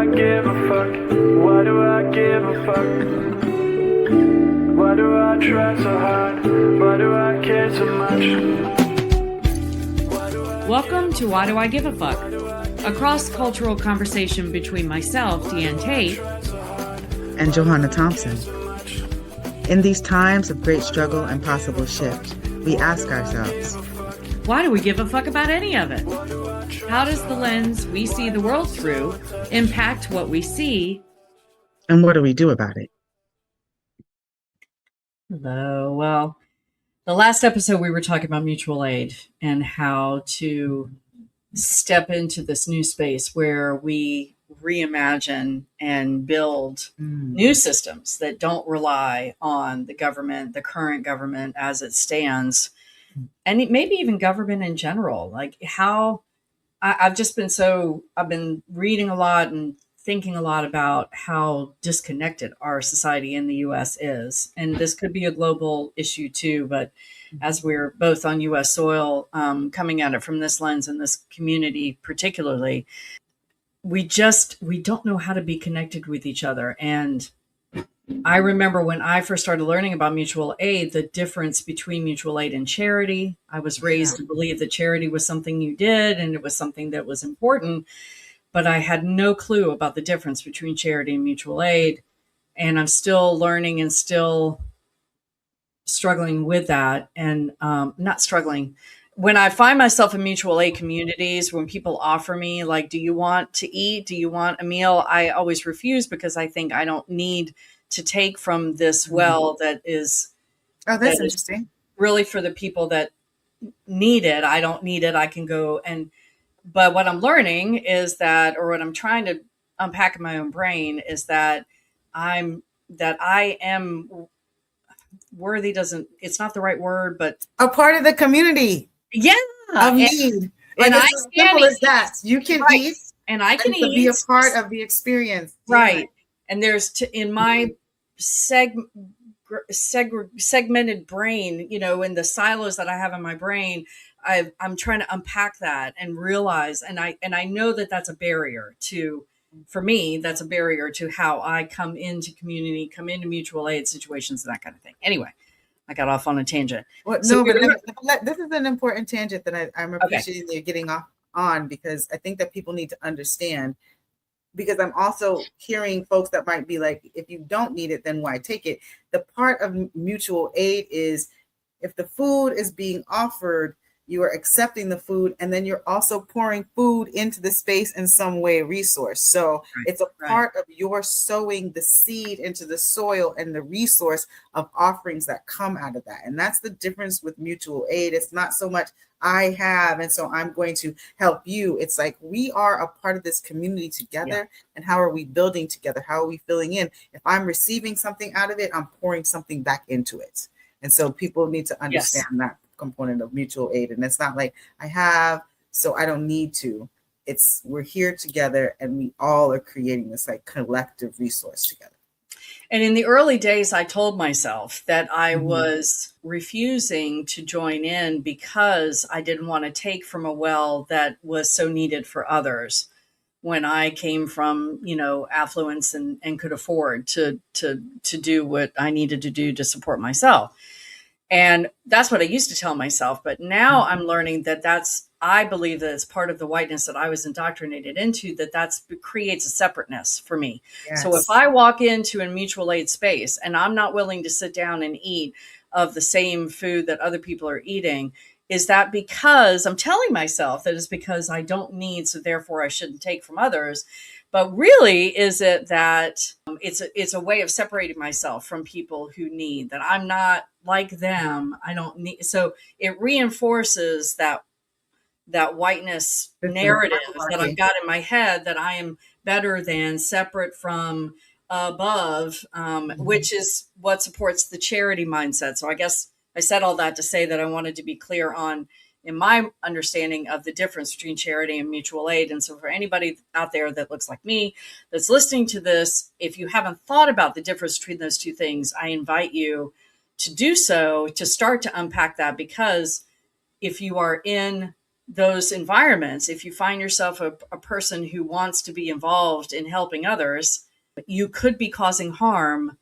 I give a fuck? Why do I give a fuck? Why do I try so hard? Why do I care so much? Welcome to Why Do I Give a Fuck? A cross-cultural conversation between myself, Diane Tate, and Johanna Thompson. In these times of great struggle and possible shift, we ask ourselves, why do we give a fuck about any of it? How does the lens we see the world through impact what we see? And what do we do about it? Hello. Well, the last episode we were talking about mutual aid and how to step into this new space where we reimagine and build new systems that don't rely on the government, the current government as it stands, and maybe even government in general. Like how I've been reading a lot and thinking a lot about how disconnected our society in the U.S. is. And this could be a global issue too, but as we're both on U.S. soil, coming at it from this lens and this community particularly, we don't know how to be connected with each other. And I remember when I first started learning about mutual aid, the difference between mutual aid and charity. I was raised to believe that charity was something you did and it was something that was important, but I had no clue about the difference between charity and mutual aid. And I'm still learning and still struggling with that. And not struggling. When I find myself in mutual aid communities, when people offer me, like, do you want to eat? Do you want a meal? I always refuse because I think I don't need to take from this well that is. Oh, that's interesting. Really for the people that need it. I don't need it. I can go but what I'm learning is that, or what I'm trying to unpack in my own brain is that I am worthy it's not the right word, but a part of the community. Yeah. Of need. Like and it's as simple as that. You can eat and I can eat. Be a part of the experience. Right. And there's in my segmented brain, in the silos that I have in my brain, I'm trying to unpack that and realize, and I know that that's a barrier for me, that's a barrier to how I come into community, come into mutual aid situations and that kind of thing. Anyway, I got off on a tangent. Well, this is an important tangent that I'm appreciating you getting off on, because I think that people need to understand, because I'm also hearing folks that might be like, if you don't need it, then why take it? The part of mutual aid is if the food is being offered, you are accepting the food, and then you're also pouring food into the space in some way, resource. So it's a part of your sowing the seed into the soil and the resource of offerings that come out of that. And that's the difference with mutual aid. It's not so much I have, and so I'm going to help you. It's like we are a part of this community together. And how are we building together? How are we filling in? If I'm receiving something out of it, I'm pouring something back into it. And so people need to understand that component of mutual aid. And it's not like I have, so I don't need to. It's we're here together and we all are creating this like collective resource together. And in the early days, I told myself that I was refusing to join in because I didn't want to take from a well that was so needed for others when I came from, affluence and could afford to do what I needed to do to support myself. And that's what I used to tell myself. But now I'm learning I believe that it's part of the whiteness that I was indoctrinated into, that creates a separateness for me. Yes. So if I walk into a mutual aid space and I'm not willing to sit down and eat of the same food that other people are eating, is that because I'm telling myself that it's because I don't need, so therefore I shouldn't take from others? But really, is it that it's a way of separating myself from people who need, that I'm not like them. I don't need. So it reinforces that whiteness narrative that I've got in my head, that I am better than, separate from, above, which is what supports the charity mindset. So I guess I said all that to say that I wanted to be clear on, in my understanding of the difference between charity and mutual aid. And so for anybody out there that looks like me, that's listening to this, if you haven't thought about the difference between those two things, I invite you to do so, to start to unpack that, because if you are in those environments, if you find yourself a person who wants to be involved in helping others, you could be causing harm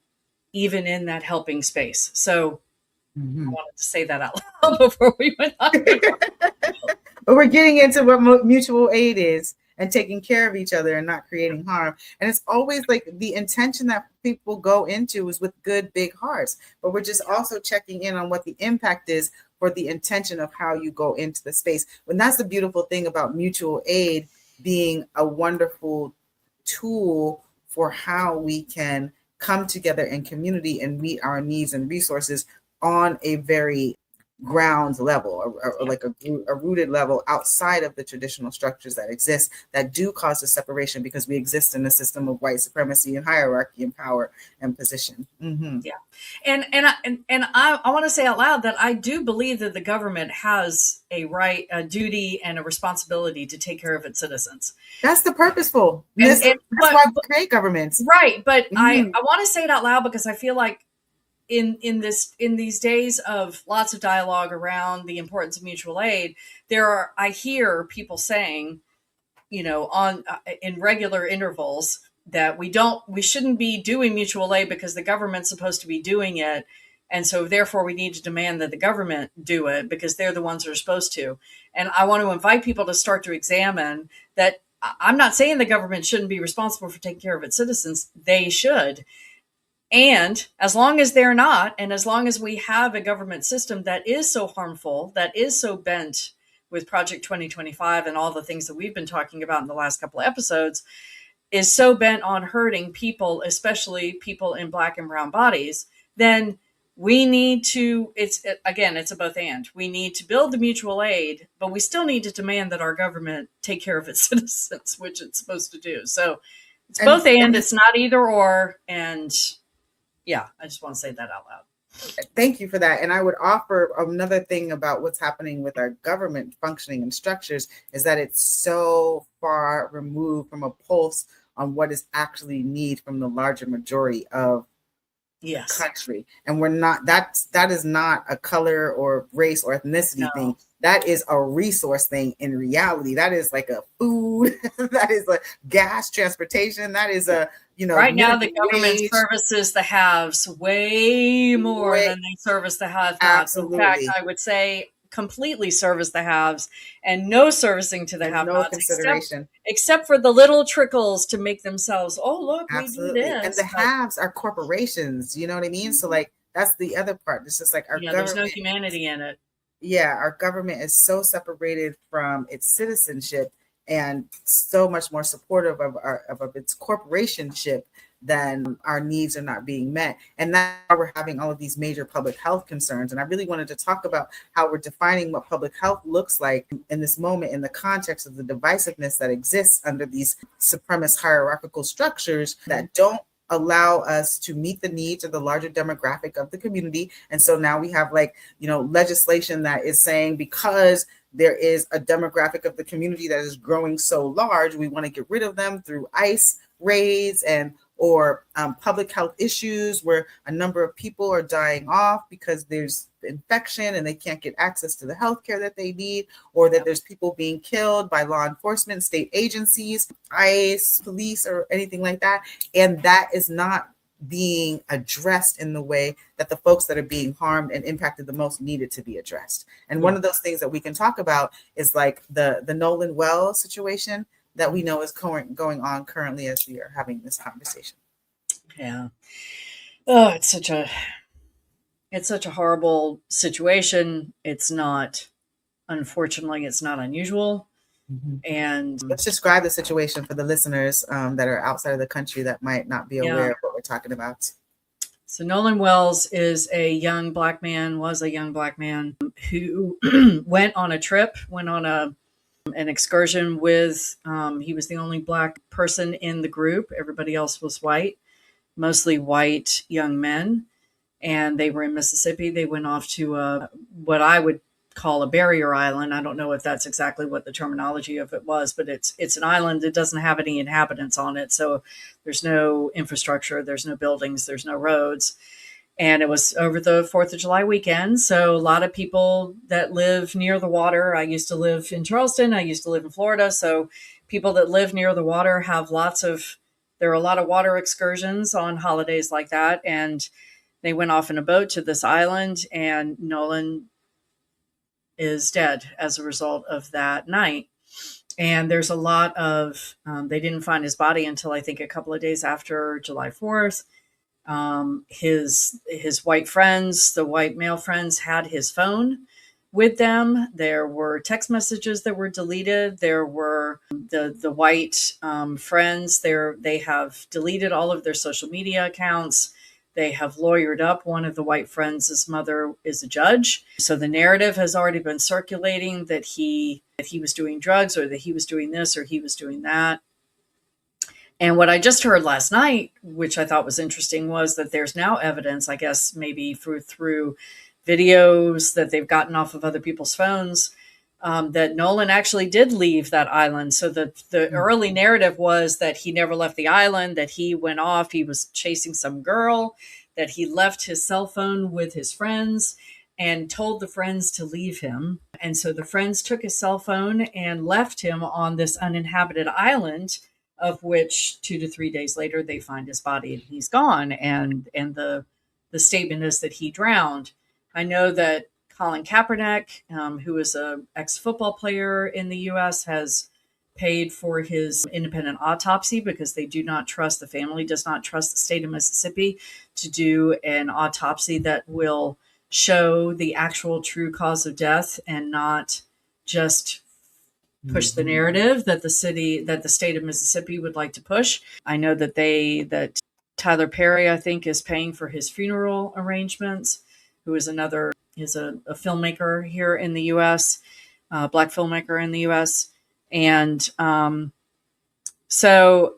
even in that helping space. So I wanted to say that out loud before we went on. But we're getting into what mutual aid is and taking care of each other and not creating harm. And it's always like the intention that people go into is with good, big hearts. But we're just also checking in on what the impact is for the intention of how you go into the space. And that's the beautiful thing about mutual aid being a wonderful tool for how we can come together in community and meet our needs and resources on a very ground level, or like a rooted level outside of the traditional structures that exist that do cause a separation, because we exist in a system of white supremacy and hierarchy and power and position. Yeah. And I want to say out loud that I do believe that the government has a right, a duty, and a responsibility to take care of its citizens. That's the purposeful. That's why we create governments. Right. But I want to say it out loud because I feel like in these days of lots of dialogue around the importance of mutual aid, I hear people saying, in regular intervals, that we shouldn't be doing mutual aid because the government's supposed to be doing it. And so therefore we need to demand that the government do it because they're the ones that are supposed to. And I want to invite people to start to examine that. I'm not saying the government shouldn't be responsible for taking care of its citizens. They should. And as long as they're not, and as long as we have a government system that is so harmful, that is so bent with Project 2025 and all the things that we've been talking about in the last couple of episodes, is so bent on hurting people, especially people in Black and brown bodies, then we need to, it's a both and. We need to build the mutual aid, but we still need to demand that our government take care of its citizens, which it's supposed to do. So it's both and, it's not either or. And yeah, I just want to say that out loud. Thank you for that. And I would offer another thing about what's happening with our government functioning and structures is that it's so far removed from a pulse on what is actually need from the larger majority of the country. And we're not, that is not a color or race or ethnicity thing. That is a resource thing in reality. That is like a food, that is a gas, transportation, that is a, right now the government services the haves way more than they service the have-nots. Absolutely. In fact, I would say completely service the haves and no servicing to the have-nots, consideration, except for the little trickles to make themselves, look, absolutely. We do this. And the haves are corporations, you know what I mean? So like, that's the other part. It's just like our government, there's no humanity in it. Yeah, our government is so separated from its citizenship and so much more supportive of its corporationship than our needs are not being met. And that's why we're having all of these major public health concerns. And I really wanted to talk about how we're defining what public health looks like in this moment in the context of the divisiveness that exists under these supremacist hierarchical structures that don't allow us to meet the needs of the larger demographic of the community. And so now we have legislation that is saying, because there is a demographic of the community that is growing so large, we want to get rid of them through ICE raids or public health issues where a number of people are dying off because there's infection and they can't get access to the healthcare that they need, or that there's people being killed by law enforcement, state agencies, ICE, police, or anything like that. And that is not being addressed in the way that the folks that are being harmed and impacted the most needed to be addressed. And one of those things that we can talk about is like the Nolan Wells situation that we know is going on currently as we are having this conversation. Yeah. Oh, it's such a horrible situation. Unfortunately, it's not unusual. Mm-hmm. And let's describe the situation for the listeners that are outside of the country that might not be aware of what we're talking about. So Nolan Wells was a young black man who went on an excursion with, he was the only black person in the group. Everybody else was white, mostly white young men. And they were in Mississippi. They went off to what I would call a barrier island. I don't know if that's exactly what the terminology of it was, but it's an island. It doesn't have any inhabitants on it. So there's no infrastructure. There's no buildings. There's no roads. And it was over the 4th of July weekend. So a lot of people that live near the water, I used to live in Charleston, I used to live in Florida. So people that live near the water have there are a lot of water excursions on holidays like that. And they went off in a boat to this island, and Nolan is dead as a result of that night. And there's a lot of, they didn't find his body until I think a couple of days after July 4th. His white friends, the white male friends, had his phone with them. There were text messages that were deleted. There were the white friends. They have deleted all of their social media accounts. They have lawyered up. One of the white friends' mother is a judge. So the narrative has already been circulating that he was doing drugs, or that he was doing this, or he was doing that. And what I just heard last night, which I thought was interesting, was that there's now evidence, I guess maybe through videos that they've gotten off of other people's phones, that Nolan actually did leave that island. So the early narrative was that he never left the island, that he went off, he was chasing some girl, that he left his cell phone with his friends and told the friends to leave him. And so the friends took his cell phone and left him on this uninhabited island, of which 2 to 3 days later they find his body and he's gone. And the statement is that he drowned. I know that Colin Kaepernick, who is an ex-football player in the U.S., has paid for his independent autopsy because the family does not trust the state of Mississippi to do an autopsy that will show the actual true cause of death and not just push the narrative that the state of Mississippi would like to push. I know that Tyler Perry, I think, is paying for his funeral arrangements, who is a filmmaker here in the U.S., black filmmaker in the U.S. And so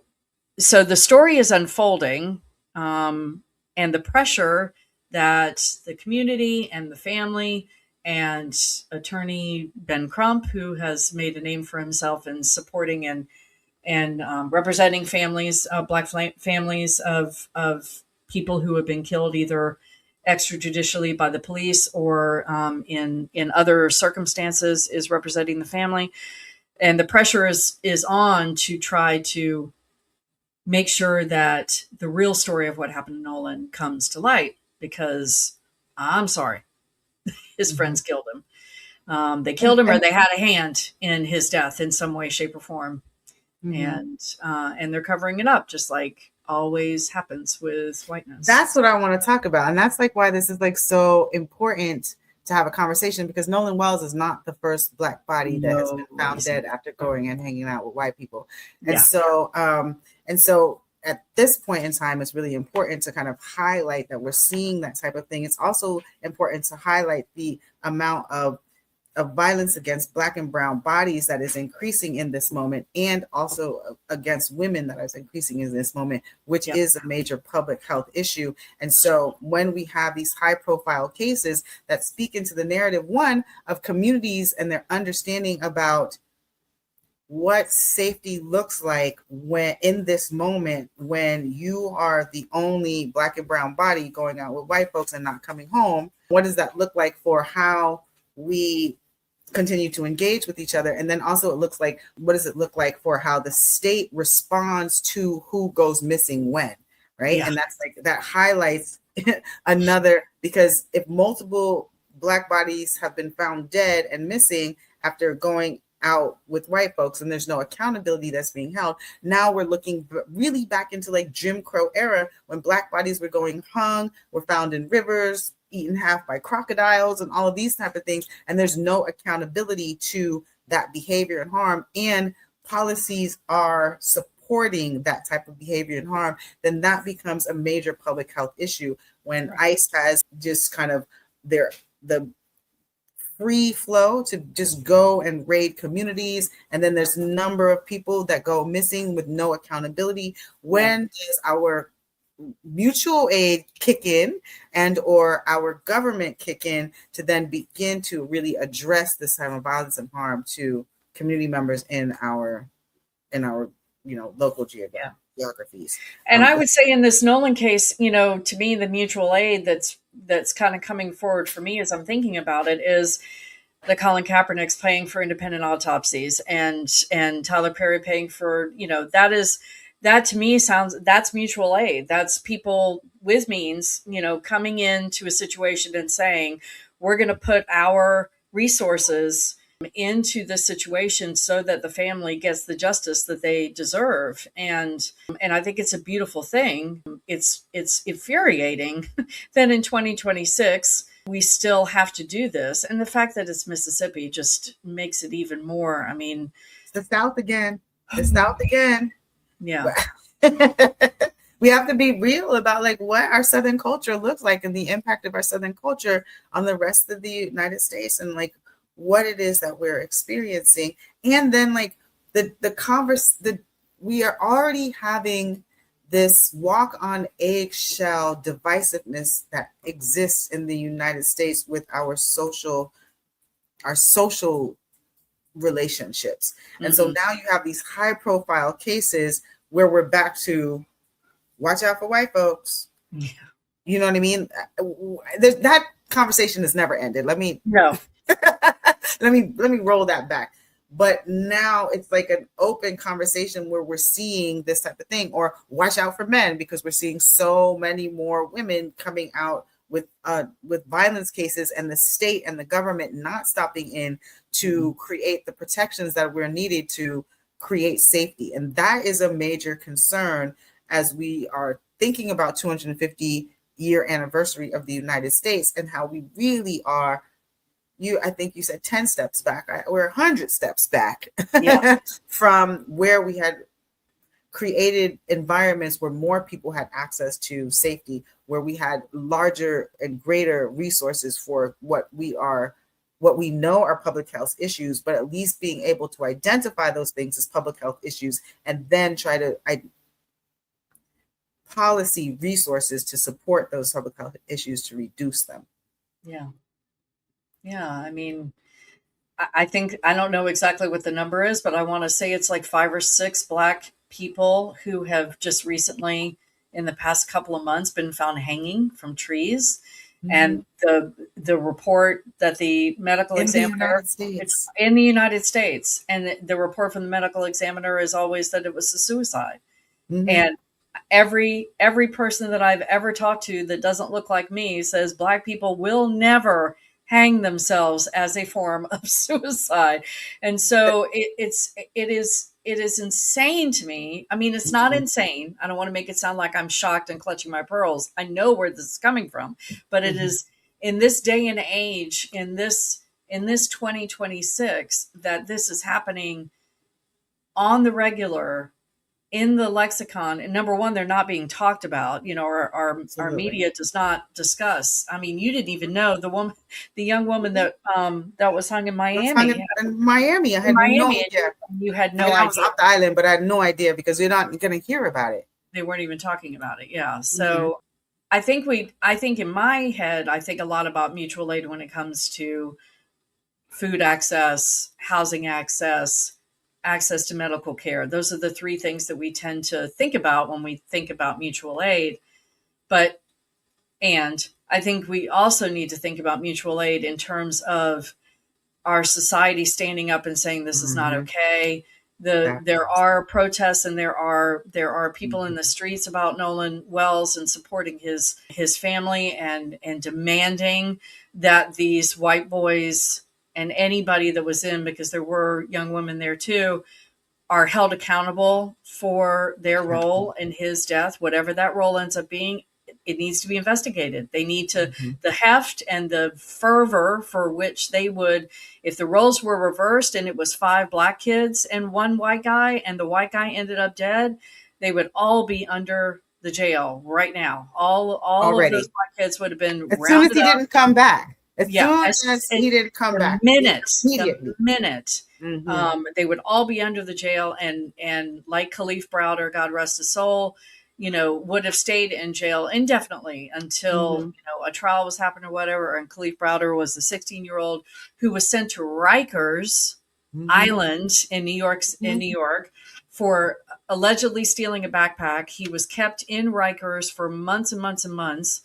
the story is unfolding, and the pressure that the community and the family and attorney Ben Crump, who has made a name for himself in supporting and representing families, black families of people who have been killed either extrajudicially by the police or in other circumstances, is representing the family. And the pressure is on to try to make sure that the real story of what happened to Nolan comes to light, because I'm sorry, his friends killed him. They killed him, or they had a hand in his death in some way, shape, or form. And they're covering it up, just like always happens with whiteness. That's what I want to talk about. And that's like why this is like so important to have a conversation, because Nolan Wells is not the first black body that has been found dead after going and hanging out with white people. And so at this point in time, it's really important to kind of highlight that we're seeing that type of thing. It's also important to highlight the amount of violence against black and brown bodies that is increasing in this moment, and also against women that is increasing in this moment, which is a major public health issue. And so when we have these high profile cases that speak into the narrative, one, of communities and their understanding about what safety looks like when in this moment, when you are the only black and brown body going out with white folks and not coming home, what does that look like for how we continue to engage with each other? And then also what does it look like for how the state responds to who goes missing when, right? And that's like, that highlights another, because if multiple black bodies have been found dead and missing after going out with white folks and there's no accountability that's being held, now we're looking really back into like Jim Crow era, when black bodies were going hung, were found in rivers, eaten half by crocodiles, and all of these type of things, and there's no accountability to that behavior and harm, and policies are supporting that type of behavior and harm, then that becomes a major public health issue. When ICE has just kind of the free flow to just go and raid communities, and then there's a number of people that go missing with no accountability. When does our mutual aid kick in, and or our government kick in to then begin to really address this type of violence and harm to community members in our local geography? geographies. And I would say in this Nolan case, you know, to me, the mutual aid that's kind of coming forward for me as I'm thinking about it is the Colin Kaepernick's paying for independent autopsies and Tyler Perry paying for, you know, that to me sounds, that's mutual aid. That's people with means, you know, coming into a situation and saying, we're going to put our resources into the situation so that the family gets the justice that they deserve. And I think it's a beautiful thing. It's infuriating that in 2026 we still have to do this. And the fact that it's Mississippi just makes it even more. I mean, it's the South again. The South again. Yeah. We have to be real about like what our Southern culture looks like and the impact of our Southern culture on the rest of the United States, and like what it is that we're experiencing. And then like we are already having this walk on eggshell divisiveness that exists in the United States with our social relationships. And so now you have these high profile cases where we're back to watch out for white folks. Yeah. You know what I mean? That conversation has never ended. Let me roll that back. But now it's like an open conversation where we're seeing this type of thing, or watch out for men, because we're seeing so many more women coming out with violence cases, and the state and the government not stopping in to create the protections that we're needed to create safety. And that is a major concern as we are thinking about 250-year anniversary of the United States, and how we really are, I think you said 10 steps back. We're 100 steps back from where we had created environments where more people had access to safety, where we had larger and greater resources for what we know are public health issues, but at least being able to identify those things as public health issues and then try to policy resources to support those public health issues to reduce them. Yeah. I mean, I think, I don't know exactly what the number is, but I want to say it's like 5 or 6 Black people who have just recently, in the past couple of months, been found hanging from trees. And the report that the medical examiner in the United States, and the report from the medical examiner is always that it was a suicide. And every person that I've ever talked to that doesn't look like me says Black people will never hang themselves as a form of suicide. And so it is insane to me. I mean, it's not insane. I don't want to make it sound like I'm shocked and clutching my pearls. I know where this is coming from, but it is in this day and age, in this 2026, that this is happening on the regular, in the lexicon. And number one, they're not being talked about. You know, our media does not discuss. I mean, you didn't even know the young woman that was hung in Miami. I had no idea. You had no idea. I was off the island, but I had no idea because you're not going to hear about it. They weren't even talking about it. Yeah. So I think in my head, I think a lot about mutual aid when it comes to food access, housing access to medical care. Those are the 3 things that we tend to think about when we think about mutual aid. And I think we also need to think about mutual aid in terms of our society standing up and saying this is not okay. There are protests, and there are people in the streets about Nolan Wells and supporting his family and demanding that these white boys and anybody that was in, because there were young women there too, are held accountable for their role in his death, whatever that role ends up being. It needs to be investigated. They need to, the heft and the fervor for which they would, if the roles were reversed and it was 5 Black kids and 1 white guy, and the white guy ended up dead, they would all be under the jail right now. All of those Black kids would have been as soon as he didn't come back. As soon as he didn't come back, the minute they would all be under the jail, and like Khalif Browder, God rest his soul, you know, would have stayed in jail indefinitely until you know, a trial was happening or whatever. And Khalif Browder was the 16-year-old who was sent to Rikers Island in New York, for allegedly stealing a backpack. He was kept in Rikers for months and months and months.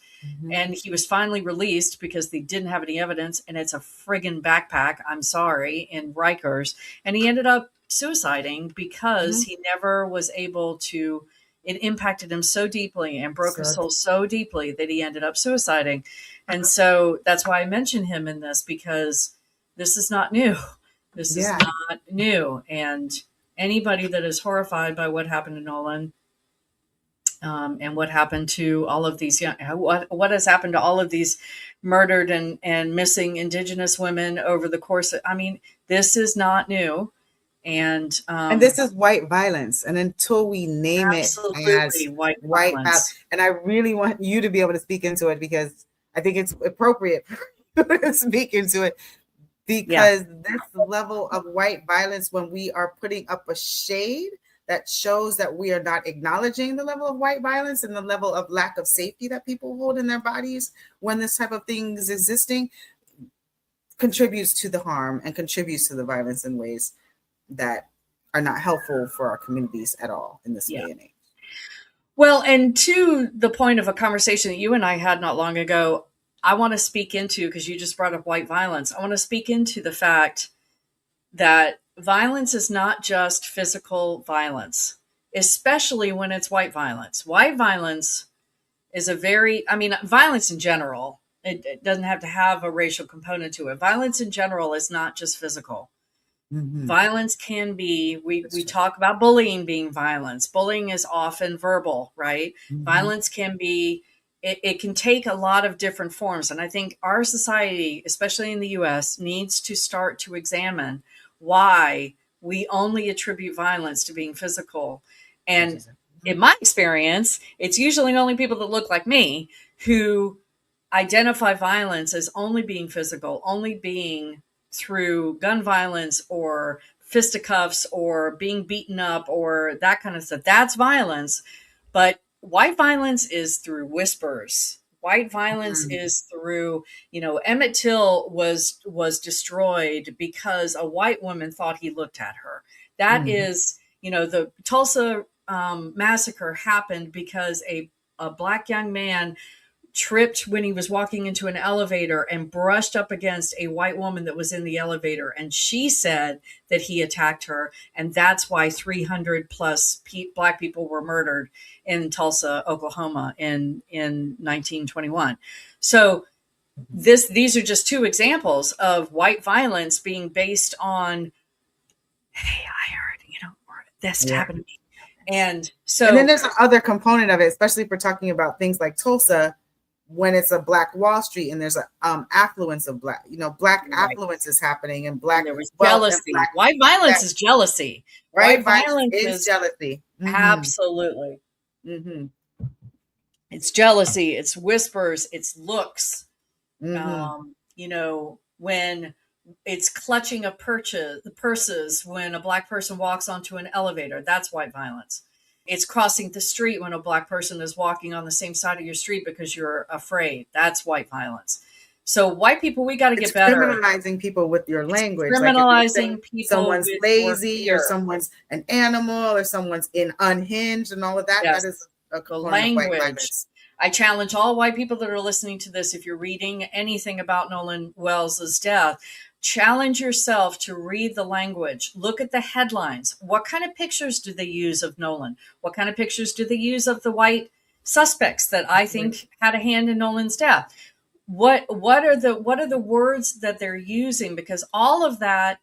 And he was finally released because they didn't have any evidence. And it's a friggin' backpack, I'm sorry, in Rikers. And he ended up suiciding because he never was able to, it impacted him so deeply and broke his soul so deeply that he ended up suiciding. And so that's why I mention him in this, because this is not new. This is not new. And anybody that is horrified by what happened to Nolan, and what happened to all of these what has happened to all of these murdered and missing Indigenous women over the course of, I mean, this is not new. And this is white violence. And until we name it as white violence, and I really want you to be able to speak into it, because I think it's appropriate for you to speak into it, because this level of white violence, when we are putting up a shade that shows that we are not acknowledging the level of white violence and the level of lack of safety that people hold in their bodies when this type of thing is existing, contributes to the harm and contributes to the violence in ways that are not helpful for our communities at all in this day and age. Well, and to the point of a conversation that you and I had not long ago, I want to speak into, because you just brought up white violence, I want to speak into the fact that violence is not just physical violence, especially when it's white violence. White violence is violence in general, it doesn't have to have a racial component to it. Violence in general is not just physical. Violence can be, we talk about bullying being violence. Bullying is often verbal, right? Violence can be, it can take a lot of different forms. And I think our society, especially in the US, needs to start to examine why we only attribute violence to being physical. And in my experience, it's usually only people that look like me who identify violence as only being physical, only being through gun violence or fisticuffs or being beaten up or that kind of stuff. That's violence. But white violence is through whispers. White violence is through, Emmett Till was destroyed because a white woman thought he looked at her. That is, the Tulsa massacre happened because a black young man tripped when he was walking into an elevator and brushed up against a white woman that was in the elevator. And she said that he attacked her. And that's why 300 plus black people were murdered in Tulsa, Oklahoma in 1921. So these are just two examples of white violence being based on, hey, I heard, this happened to me. And then there's another component of it, especially if we're talking about things like Tulsa, when it's a Black Wall Street and there's an affluence of black affluence is happening, and there was jealousy. White violence is jealousy. White violence is jealousy. Absolutely. It's jealousy. It's whispers. It's looks. When it's clutching of purses when a black person walks onto an elevator, that's white violence. It's crossing the street when a black person is walking on the same side of your street because you're afraid. That's white violence. So white people, we got to get better. Criminalizing people with your language. Criminalizing people. Someone's lazy, or someone's an animal, or someone's unhinged, and all of that. Yes. That is a language. I challenge all white people that are listening to this, if you're reading anything about Nolan Wells' death, challenge yourself to read the language. Look at the headlines. What kind of pictures do they use of Nolan? What kind of pictures do they use of the white suspects that I think had a hand in Nolan's death? What are the words that they're using? Because all of that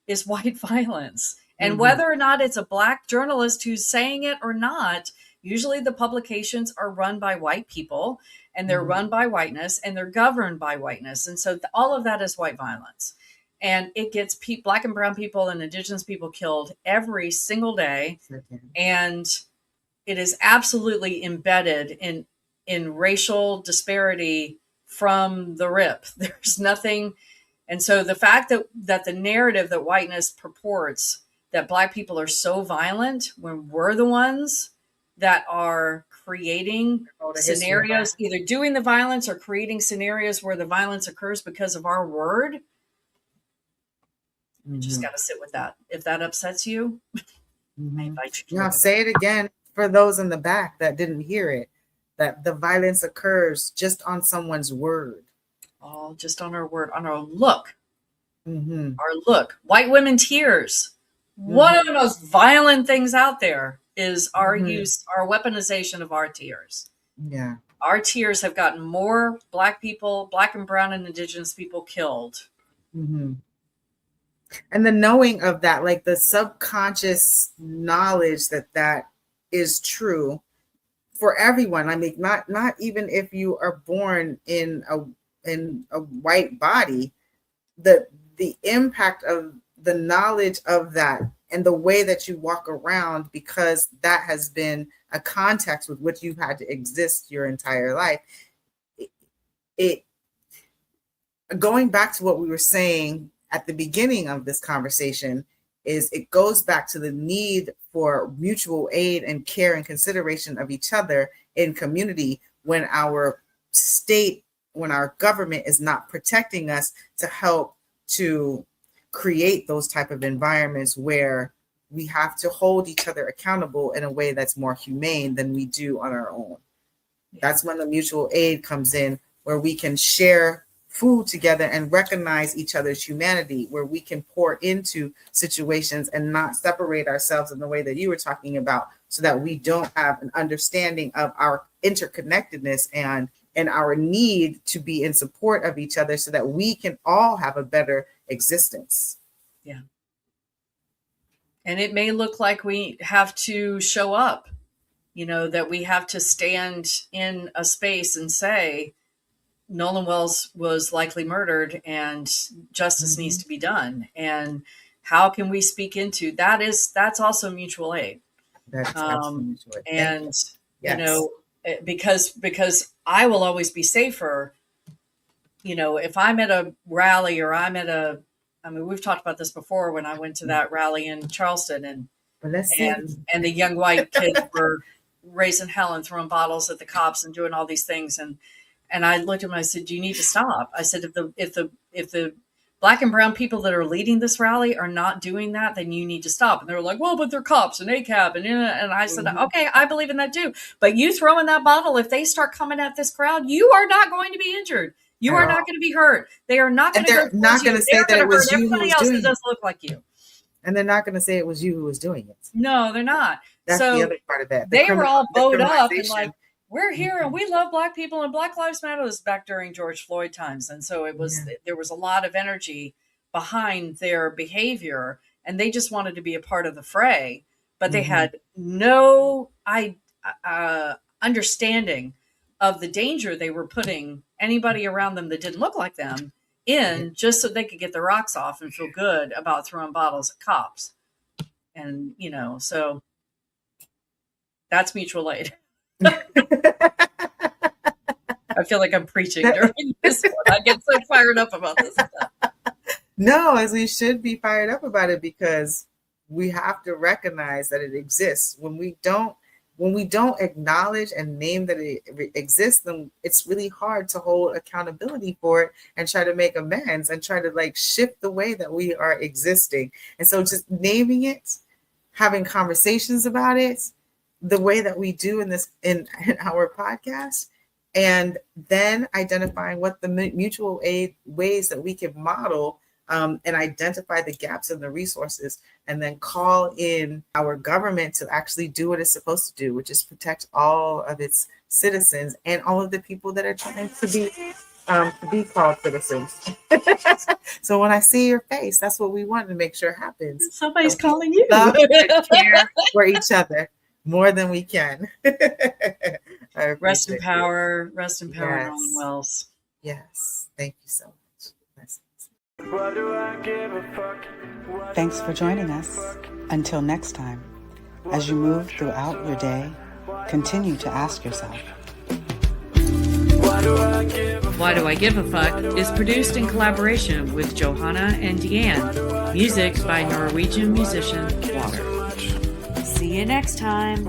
is white violence. And whether or not it's a black journalist who's saying it or not, usually the publications are run by white people, and they're run by whiteness, and they're governed by whiteness. And so all of that is white violence. And it gets black and brown people and indigenous people killed every single day. And it is absolutely embedded in racial disparity from the rip. There's nothing. And so the fact that the narrative that whiteness purports that black people are so violent when we're the ones that are creating scenarios, either doing the violence or creating scenarios where the violence occurs because of our word. You just got to sit with that. If that upsets you, I invite you to now say it again for those in the back that didn't hear it, that the violence occurs just on someone's word. Oh, just on our word, on our look. Mm-hmm. Our look. White women tears. One of the most violent things out there is our use, our weaponization of our tears. Yeah. Our tears have gotten more Black people, Black and brown and indigenous people killed. Mm-hmm. And the knowing of that, like the subconscious knowledge that that is true for everyone. I mean, not even if you are born in a white body, the impact of the knowledge of that and the way that you walk around, because that has been a context with which you've had to exist your entire life. It going back to what we were saying at the beginning of this conversation, is it goes back to the need for mutual aid and care and consideration of each other in community when our state, when our government is not protecting us to help to create those type of environments where we have to hold each other accountable in a way that's more humane than we do on our own. That's when the mutual aid comes in, where we can share food together and recognize each other's humanity, where we can pour into situations and not separate ourselves in the way that you were talking about, so that we don't have an understanding of our interconnectedness and our need to be in support of each other so that we can all have a better existence. Yeah. And it may look like we have to show up, that we have to stand in a space and say, Nolan Wells was likely murdered and justice needs to be done. And how can we speak into that? That's also mutual aid. That's mutual aid. And, because I will always be safer, if I'm at a rally or we've talked about this before when I went to that rally in Charleston and the young white kids were raising hell and throwing bottles at the cops and doing all these things. And I looked at him and I said, you need to stop. I said, if the Black and brown people that are leading this rally are not doing that, then you need to stop. And they were like, well, but they're cops and ACAB. And I said, okay, I believe in that too. But you throw in that bottle, if they start coming at this crowd, you are not going to be injured. You are not going to be hurt. They are not going to They're not going to say that it was you who was doing it. Doesn't look like you. And they're not going to say it was you who was doing it. No, they're not. That's the other part of that. They were all bowed up and like, we're here and we love Black people and Black Lives Matter. Was back during George Floyd times. And so there was a lot of energy behind their behavior and they just wanted to be a part of the fray, but they had no understanding of the danger they were putting anybody around them that didn't look like them in, just so they could get their rocks off and feel good about throwing bottles at cops. And, so that's mutual aid. I feel like I'm preaching during this one. I get so fired up about this stuff. No, as we should be fired up about it, because we have to recognize that it exists. When we don't acknowledge and name that it exists, then it's really hard to hold accountability for it and try to make amends and try to shift the way that we are existing. And so just naming it, having conversations about it, the way that we do in our podcast, and then identifying what the mutual aid ways that we can model and identify the gaps in the resources, and then call in our government to actually do what it's supposed to do, which is protect all of its citizens and all of the people that are trying to be called citizens. So when I see your face, that's what we want to make sure happens. Somebody's calling you. Love and care for each other more than we can. Rest in power, Nolan Wells. Yes, thank you so much. Why do I give a fuck? Thanks for joining us. Until next time, as you move throughout your day, continue to ask yourself, Why do I give a Why Do I Give a Fuck is produced in collaboration with Johanna and Diane. Music by Norwegian musician Water. See you next time.